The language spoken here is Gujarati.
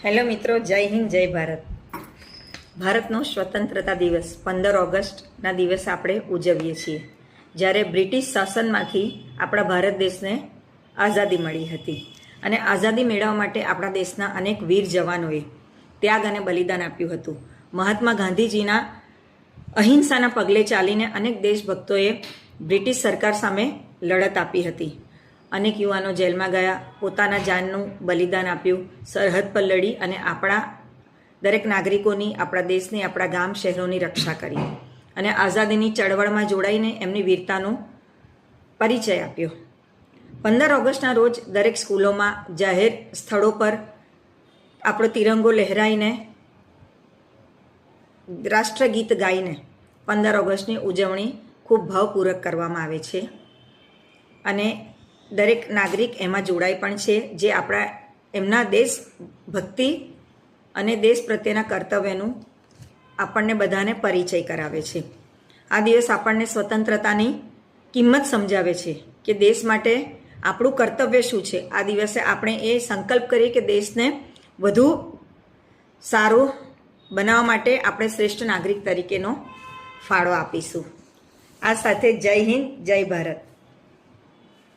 હેલો મિત્રો, જય હિન્દ, જય ભારત. ભારતનો સ્વતંત્રતા દિવસ 15 ઓગસ્ટના દિવસે આપણે ઉજવીએ છીએ, જ્યારે બ્રિટિશ શાસનમાંથી આપણા ભારત દેશને આઝાદી મળી હતી. અને આઝાદી મેળવવા માટે આપણા દેશના અનેક વીર જવાનોએ ત્યાગ અને બલિદાન આપ્યું હતું. મહાત્મા ગાંધીજીના અહિંસાના પગલે ચાલીને અનેક દેશભક્તોએ બ્રિટિશ સરકાર સામે લડત આપી હતી. અનેક યુવાનો જેલમાં ગયા, પોતાના જાનનું બલિદાન આપ્યું, સરહદ પર લડી અને આપણા દરેક નાગરિકોની, આપણા દેશની, આપણા ગામ શહેરોની રક્ષા કરી અને આઝાદીની ચળવળમાં જોડાઈને એમની વીરતાનો પરિચય આપ્યો. 15 ઓગસ્ટના રોજ દરેક સ્કૂલોમાં, જાહેર સ્થળો પર આપણો તિરંગો લહેરાઈને, રાષ્ટ્રગીત ગાઈને 15 ઓગસ્ટની ઉજવણી ખૂબ ભાવપૂર્વક કરવામાં આવે છે. અને દરેક નાગરિક એમાં જોડાય પણ છે, જે આપણા એમના દેશ ભક્તિ અને દેશ પ્રત્યેના કર્તવ્યનું આપણને બધાને પરિચય કરાવે છે. આ દિવસ આપણને સ્વતંત્રતાની કિંમત સમજાવે છે કે દેશ માટે આપણું કર્તવ્ય શું છે. આ દિવસે આપણે એ સંકલ્પ કરીએ કે દેશને વધુ સારું બનાવવા માટે આપણે શ્રેષ્ઠ નાગરિક તરીકેનો ફાળો આપીશું. આ સાથે જય હિન્દ, જય ભારત.